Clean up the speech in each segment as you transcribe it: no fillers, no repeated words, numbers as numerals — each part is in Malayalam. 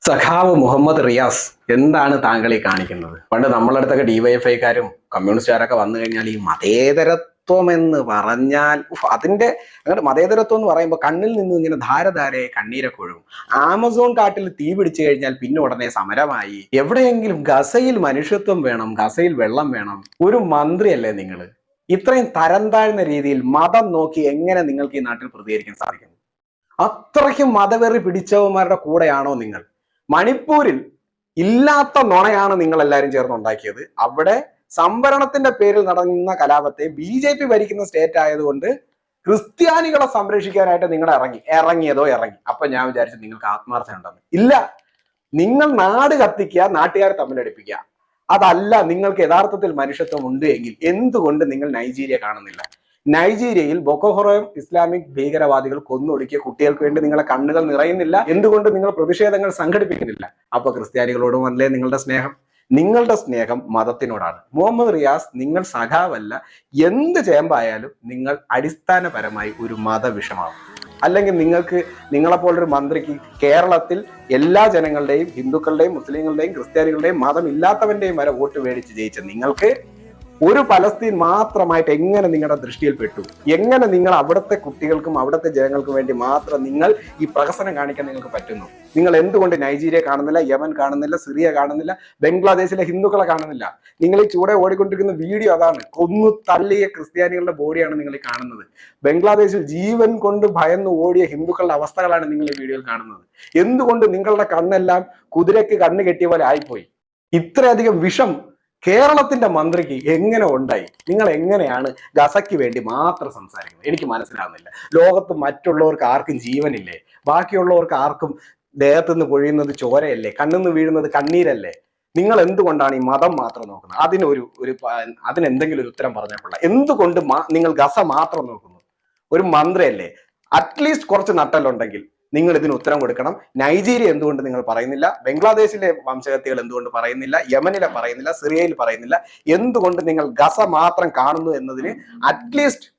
സഖാവ് മുഹമ്മദ് റിയാസ് എന്താണ് താങ്കൾ ഈ കാണിക്കുന്നത്? പണ്ട് നമ്മളെ അടുത്തൊക്കെ ഡിവൈഎഫ്ഐക്കാരും കമ്മ്യൂണിസ്റ്റുകാരൊക്കെ വന്നു കഴിഞ്ഞാൽ ഈ മതേതരത്വം എന്ന് പറഞ്ഞാൽ അതിന്റെ അങ്ങനെ മതേതരത്വം എന്ന് പറയുമ്പോൾ കണ്ണിൽ നിന്ന് ഇങ്ങനെ ധാരധാരയെ കണ്ണീരൊക്കെ ഒഴുകും. ആമസോൺ കാട്ടിൽ തീ പിടിച്ചു കഴിഞ്ഞാൽ പിന്നെ ഉടനെ സമരമായി. എവിടെയെങ്കിലും ഗസയിൽ മനുഷ്യത്വം വേണം, ഗസയിൽ വെള്ളം വേണം. ഒരു മന്ത്രിയല്ലേ നിങ്ങൾ? ഇത്രയും തരം താഴ്ന്ന രീതിയിൽ മതം നോക്കി എങ്ങനെ നിങ്ങൾക്ക് ഈ നാട്ടിൽ പ്രതികരിക്കാൻ സാധിക്കുന്നു? അത്രയ്ക്കും മതവെറി പിടിച്ചവന്മാരുടെ കൂടെയാണോ നിങ്ങൾ? മണിപ്പൂരിൽ ഇല്ലാത്ത നുണയാണ് നിങ്ങൾ എല്ലാവരും ചേർന്ന് ഉണ്ടാക്കിയത്. അവിടെ സംവരണത്തിന്റെ പേരിൽ നടന്ന കലാപത്തെ BJP ഭരിക്കുന്ന സ്റ്റേറ്റ് ആയതുകൊണ്ട് ക്രിസ്ത്യാനികളെ സംരക്ഷിക്കാനായിട്ട് നിങ്ങൾ ഇറങ്ങി. അപ്പൊ ഞാൻ വിചാരിച്ചു നിങ്ങൾക്ക് ആത്മാർത്ഥം ഉണ്ടെന്ന്. ഇല്ല, നിങ്ങൾ നാട് കത്തിക്കുക, നാട്ടുകാരെ തമ്മിലടിപ്പിക്കുക. അതല്ല നിങ്ങൾക്ക് യഥാർത്ഥത്തിൽ മനുഷ്യത്വം ഉണ്ട് എങ്കിൽ എന്തുകൊണ്ട് നിങ്ങൾ നൈജീരിയ കാണുന്നില്ല? നൈജീരിയയിൽ ബൊക്കോ ഹറാം ഇസ്ലാമിക് ഭീകരവാദികൾ കൊന്നൊടുക്കിയ കുട്ടികൾക്ക് വേണ്ടി നിങ്ങളെ കണ്ണുകൾ നിറയുന്നില്ല. എന്തുകൊണ്ട് നിങ്ങൾ പ്രതിഷേധങ്ങൾ സംഘടിപ്പിക്കുന്നില്ല? അപ്പൊ ക്രിസ്ത്യാനികളോടും അല്ലേ നിങ്ങളുടെ സ്നേഹം? നിങ്ങളുടെ സ്നേഹം മതത്തിനോടാണ്. മുഹമ്മദ് റിയാസ്, നിങ്ങൾ സഖാവല്ല. എന്ത് ചേമ്പായാലും നിങ്ങൾ അടിസ്ഥാനപരമായി ഒരു മതവിഷമാവും. അല്ലെങ്കിൽ നിങ്ങളെപ്പോലൊരു മന്ത്രിക്ക് കേരളത്തിൽ എല്ലാ ജനങ്ങളുടെയും, ഹിന്ദുക്കളുടെയും മുസ്ലിങ്ങളുടെയും ക്രിസ്ത്യാനികളുടെയും മതമില്ലാത്തവന്റെയും വരെ വോട്ട് മേടിച്ച് ജയിച്ച നിങ്ങൾക്ക് ഒരു പലസ്തീൻ മാത്രമായിട്ട് എങ്ങനെ നിങ്ങളുടെ ദൃഷ്ടിയിൽ പെട്ടു? എങ്ങനെ നിങ്ങൾ അവിടുത്തെ കുട്ടികൾക്കും അവിടുത്തെ ജനങ്ങൾക്കും വേണ്ടി മാത്രം നിങ്ങൾ ഈ പ്രഹസനം കാണിക്കാൻ നിങ്ങൾക്ക് പറ്റുന്നു? നിങ്ങൾ എന്തുകൊണ്ട് നൈജീരിയ കാണുന്നില്ല, യമൻ കാണുന്നില്ല, സിറിയ കാണുന്നില്ല, ബംഗ്ലാദേശിലെ ഹിന്ദുക്കളെ കാണുന്നില്ല? നിങ്ങൾ ഈ ചൂടെ ഓടിക്കൊണ്ടിരിക്കുന്ന വീഡിയോ അതാണ്. കൊന്നു തള്ളിയ ക്രിസ്ത്യാനികളുടെ ബോഡിയാണ് നിങ്ങൾ ഈ കാണുന്നത്. ബംഗ്ലാദേശിൽ ജീവൻ കൊണ്ട് ഭയന്ന് ഓടിയ ഹിന്ദുക്കളുടെ അവസ്ഥകളാണ് നിങ്ങൾ ഈ വീഡിയോയിൽ കാണുന്നത്. എന്തുകൊണ്ട് നിങ്ങളുടെ കണ്ണെല്ലാം കുതിരയ്ക്ക് കണ്ണ് കെട്ടിയ പോലെ ആയിപ്പോയി? ഇത്രയധികം വിഷം കേരളത്തിന്റെ മന്ത്രിക്ക് എങ്ങനെ ഉണ്ടായി? നിങ്ങൾ എങ്ങനെയാണ് ഗസയ്ക്ക് വേണ്ടി മാത്രം സംസാരിക്കുന്നത്? എനിക്ക് മനസ്സിലാവുന്നില്ല. ലോകത്ത് മറ്റുള്ളവർക്ക് ആർക്കും ജീവനില്ലേ? ബാക്കിയുള്ളവർക്ക് ആർക്കും ദേഹത്തു നിന്ന് പൊഴിയുന്നത് ചോരയല്ലേ? കണ്ണിന്ന് വീഴുന്നത് കണ്ണീരല്ലേ? നിങ്ങൾ എന്തുകൊണ്ടാണ് ഈ മതം മാത്രം നോക്കുന്നത്? അതിനെന്തെങ്കിലും ഒരു ഉത്തരം പറഞ്ഞപ്പോഴ എന്തുകൊണ്ട് നിങ്ങൾ ഗസ മാത്രം നോക്കുന്നു? ഒരു മന്ത്രിയല്ലേ? അറ്റ്ലീസ്റ്റ് കുറച്ച് നട്ടലുണ്ടെങ്കിൽ നിങ്ങൾ ഇതിന് ഉത്തരം കൊടുക്കണം. നൈജീരിയ എന്തുകൊണ്ട് നിങ്ങൾ പറയുന്നില്ല? ബംഗ്ലാദേശിലെ വംശഹത്യകൾ എന്തുകൊണ്ട് പറയുന്നില്ല? യമനിലെ പറയുന്നില്ല? സിറിയയിൽ പറയുന്നില്ല? എന്തുകൊണ്ട് നിങ്ങൾ ഗസ മാത്രം കാണുന്നു എന്നതിന് അറ്റ്ലീസ്റ്റ്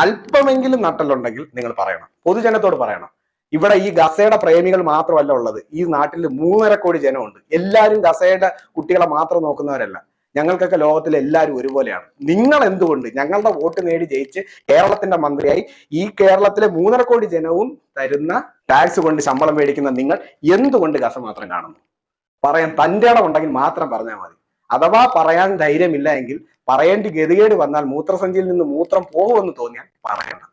അല്പമെങ്കിലും നട്ടലുണ്ടെങ്കിൽ നിങ്ങൾ പറയണം, പൊതുജനത്തോട് പറയണം. ഇവിടെ ഈ ഗസയുടെ പ്രേമികൾ മാത്രമല്ല ഉള്ളത്. ഈ നാട്ടിൽ 3.5 കോടി ജനമുണ്ട്. എല്ലാവരും ഗസയുടെ കുട്ടികളെ മാത്രം നോക്കുന്നവരല്ല. ഞങ്ങൾക്കൊക്കെ ലോകത്തിൽ എല്ലാവരും ഒരുപോലെയാണ്. നിങ്ങൾ എന്തുകൊണ്ട് ഞങ്ങളുടെ വോട്ട് നേടി ജയിച്ച് കേരളത്തിന്റെ മന്ത്രിയായി ഈ കേരളത്തിലെ 3.5 കോടി ജനവും തരുന്ന ടാക്സ് കൊണ്ട് ശമ്പളം മേടിക്കുന്ന നിങ്ങൾ എന്തുകൊണ്ട് ഗസ മാത്രം കാണുന്നു? പറയാൻ തന്റെ ഇടം ഉണ്ടെങ്കിൽ മാത്രം പറഞ്ഞാൽ മതി. അഥവാ പറയാൻ ധൈര്യമില്ല എങ്കിൽ, പറയേണ്ടി ഗതികേട് വന്നാൽ, മൂത്രസഞ്ചിയിൽ നിന്ന് മൂത്രം പോകുമെന്ന് തോന്നിയാൽ പറയണം.